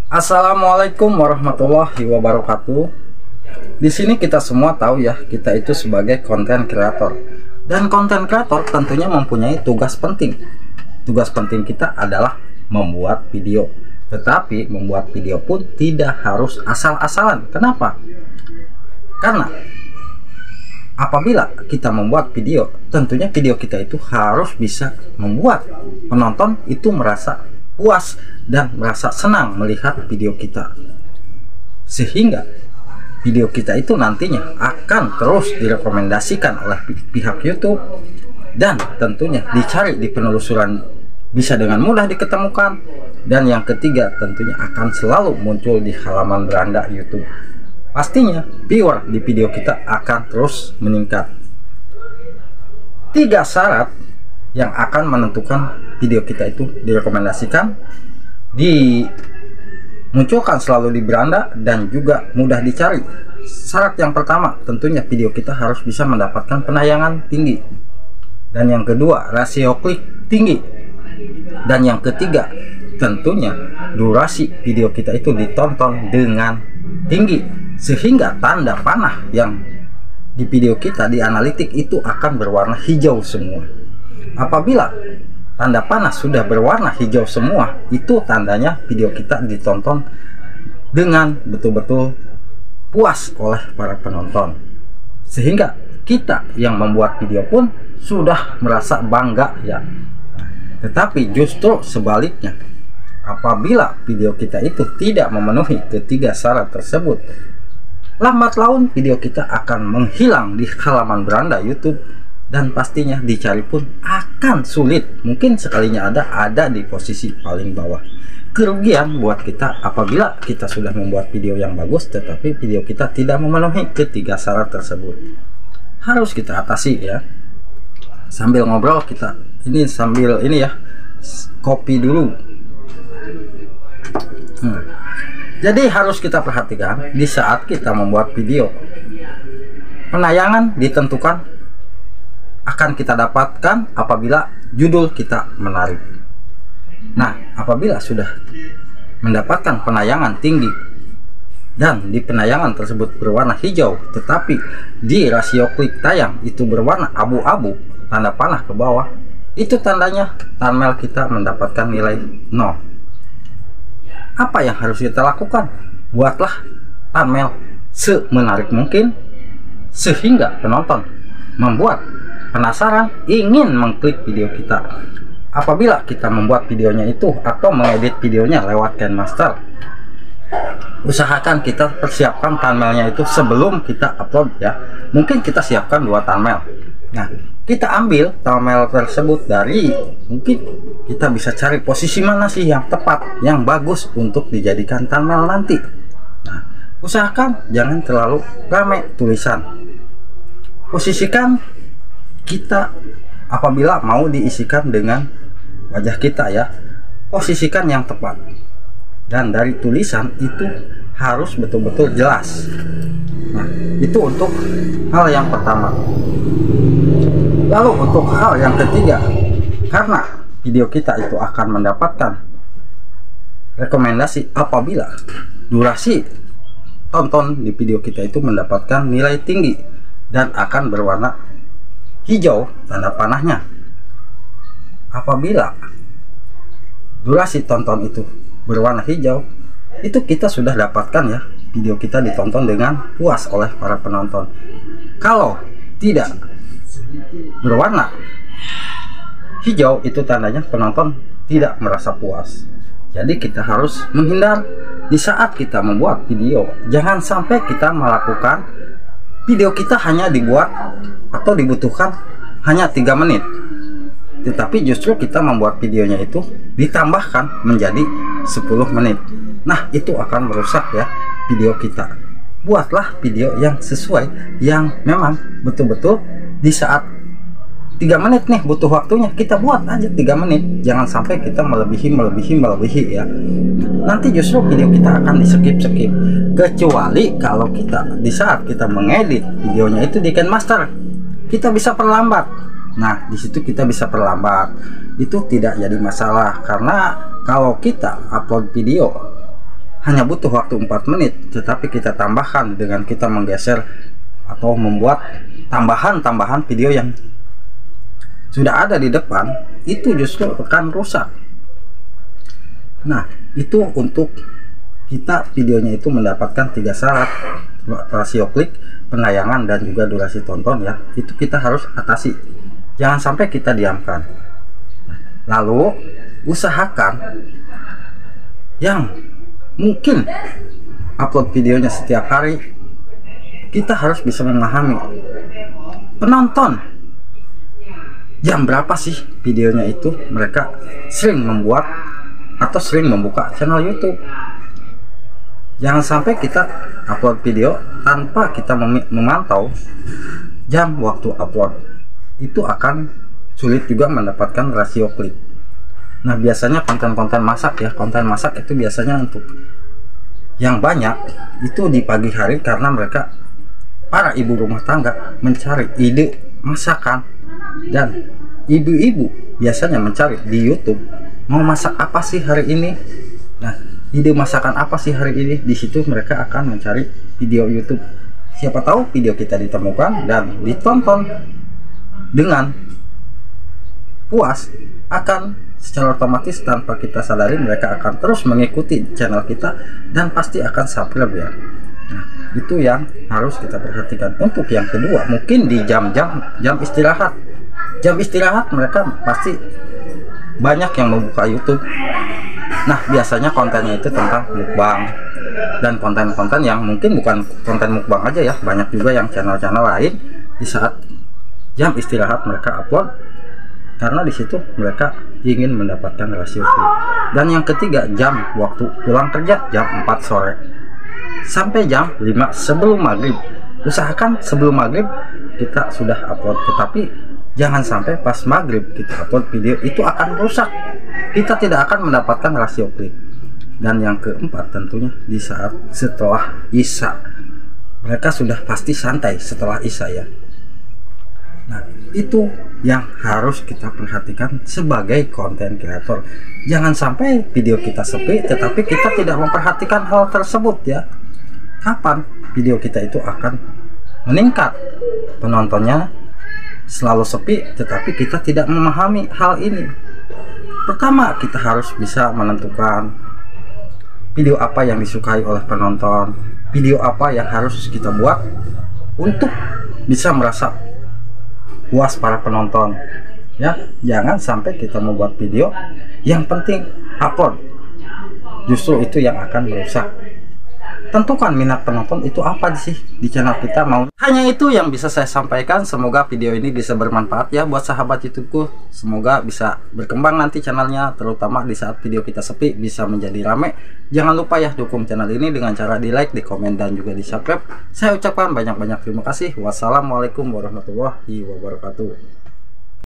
Assalamualaikum warahmatullahi wabarakatuh. Di sini kita semua tahu ya, kita itu sebagai konten kreator. Dan konten kreator tentunya mempunyai tugas penting. Tugas penting kita adalah membuat video. Tetapi membuat video pun tidak harus asal-asalan. Kenapa? Karena apabila kita membuat video, tentunya video kita itu harus bisa membuat penonton itu merasa puas dan merasa senang melihat video kita, sehingga video kita itu nantinya akan terus direkomendasikan oleh pihak YouTube dan tentunya dicari di penelusuran, bisa dengan mudah diketemukan. Dan yang ketiga, tentunya akan selalu muncul di halaman beranda YouTube. Pastinya viewer di video kita akan terus meningkat. 3 syarat yang akan menentukan video kita itu direkomendasikan, dimunculkan selalu di beranda, dan juga mudah dicari. Syarat yang pertama, tentunya video kita harus bisa mendapatkan penayangan tinggi. Dan yang kedua, rasio klik tinggi. Dan yang ketiga, tentunya durasi video kita itu ditonton dengan tinggi, sehingga tanda panah yang di video kita di analitik itu akan berwarna hijau semua. Apabila tanda panah sudah berwarna hijau semua, itu tandanya video kita ditonton dengan betul-betul puas oleh para penonton, sehingga kita yang membuat video pun sudah merasa bangga ya. Tetapi justru sebaliknya, apabila video kita itu tidak memenuhi ketiga syarat tersebut, lambat laun video kita akan menghilang di halaman beranda YouTube, dan pastinya dicari pun akan sulit. Mungkin sekalinya ada di posisi paling bawah. Kerugian buat kita apabila kita sudah membuat video yang bagus tetapi video kita tidak memenuhi ketiga syarat tersebut. Harus kita atasi ya. Sambil ngobrol kita sambil ya, kopi dulu. Jadi harus kita perhatikan di saat kita membuat video, penayangan ditentukan akan kita dapatkan apabila judul kita menarik. Nah, apabila sudah mendapatkan penayangan tinggi dan di penayangan tersebut berwarna hijau, tetapi di rasio klik tayang itu berwarna abu-abu, tanda panah ke bawah, itu tandanya thumbnail kita mendapatkan nilai 0. Apa yang harus kita lakukan? Buatlah thumbnail semenarik mungkin sehingga penonton membuat penasaran ingin mengklik video kita. Apabila kita membuat videonya itu atau mengedit videonya lewat KineMaster, usahakan kita persiapkan thumbnailnya itu sebelum kita upload ya. Mungkin kita siapkan 2 thumbnail. Nah, kita ambil thumbnail tersebut dari, mungkin kita bisa cari posisi mana sih yang tepat, yang bagus untuk dijadikan thumbnail nanti. Nah, usahakan jangan terlalu ramai tulisan. Posisikan kita apabila mau diisikan dengan wajah kita ya, posisikan yang tepat, dan dari tulisan itu harus betul-betul jelas. Nah, itu untuk hal yang pertama. Lalu untuk hal yang ketiga, karena video kita itu akan mendapatkan rekomendasi apabila durasi tonton di video kita itu mendapatkan nilai tinggi dan akan berwarna hijau tanda panahnya. Apabila durasi tonton itu berwarna hijau, itu kita sudah dapatkan ya, video kita ditonton dengan puas oleh para penonton. Kalau tidak berwarna hijau, itu tandanya penonton tidak merasa puas. Jadi kita harus menghindar di saat kita membuat video. Jangan sampai kita melakukan video kita hanya dibuat atau dibutuhkan hanya 3 menit, tetapi justru kita membuat videonya itu ditambahkan menjadi 10 menit. Nah, itu akan merusak ya video kita. Buatlah video yang sesuai, yang memang betul-betul di saat 3 menit nih butuh waktunya, kita buat aja 3 menit. Jangan sampai kita melebihi ya. Nanti justru video kita akan di-skip. Kecuali kalau kita di saat kita mengedit videonya itu di KineMaster, kita bisa perlambat. Nah, di situ kita bisa perlambat. Itu tidak jadi masalah, karena kalau kita upload video hanya butuh waktu 4 menit, tetapi kita tambahkan dengan kita menggeser atau membuat tambahan video yang sudah ada di depan, itu justru akan rusak. Nah, itu untuk kita videonya itu mendapatkan 3 syarat: rasio klik, penayangan, dan juga durasi tonton ya. Itu kita harus atasi, jangan sampai kita diamkan. Lalu usahakan yang mungkin upload videonya setiap hari, kita harus bisa memahami penonton jam berapa sih videonya itu mereka sering membuat atau sering membuka channel YouTube. Jangan sampai kita upload video tanpa kita memantau jam waktu upload. Itu akan sulit juga mendapatkan rasio klik. Nah, biasanya konten-konten masak ya, konten masak itu biasanya untuk yang banyak itu di pagi hari, karena mereka para ibu rumah tangga mencari ide masakan, dan ibu-ibu biasanya mencari di YouTube mau masak apa sih hari ini. Nah, ide masakan apa sih hari ini, di situ mereka akan mencari video YouTube. Siapa tahu video kita ditemukan dan ditonton dengan puas, akan secara otomatis tanpa kita sadari mereka akan terus mengikuti channel kita dan pasti akan subscribe ya. Nah, itu yang harus kita perhatikan. Untuk yang kedua, mungkin di jam istirahat. Jam istirahat mereka pasti banyak yang membuka YouTube. Nah, biasanya kontennya itu tentang mukbang dan konten-konten yang mungkin bukan konten mukbang aja ya, banyak juga yang channel-channel lain di saat jam istirahat mereka upload, karena di situ mereka ingin mendapatkan rasio klik. Dan yang ketiga, jam waktu pulang kerja, jam 4 sore sampai jam 5 sebelum maghrib. Usahakan sebelum maghrib kita sudah upload, tetapi jangan sampai pas maghrib kita upload video, itu akan rusak. Kita tidak akan mendapatkan rasio klik. Dan yang keempat, tentunya di saat setelah Isya. Mereka sudah pasti santai setelah Isya ya. Nah, itu yang harus kita perhatikan sebagai konten kreator. Jangan sampai video kita sepi tetapi kita tidak memperhatikan hal tersebut ya. Kapan video kita itu akan meningkat? Penontonnya selalu sepi tetapi kita tidak memahami hal ini. Pertama, kita harus bisa menentukan video apa yang disukai oleh penonton, video apa yang harus kita buat untuk bisa merasa puas para penonton ya. Jangan sampai kita membuat video yang penting upload, justru itu yang akan merusak. Tentukan minat penonton itu apa sih di channel kita mau. Hanya itu yang bisa saya sampaikan. Semoga video ini bisa bermanfaat ya buat sahabat YouTubeku. Semoga bisa berkembang nanti channelnya, terutama di saat video kita sepi bisa menjadi rame. Jangan lupa ya dukung channel ini dengan cara di like, di komen, dan juga di subscribe. Saya ucapkan banyak-banyak terima kasih. Wassalamualaikum warahmatullahi wabarakatuh.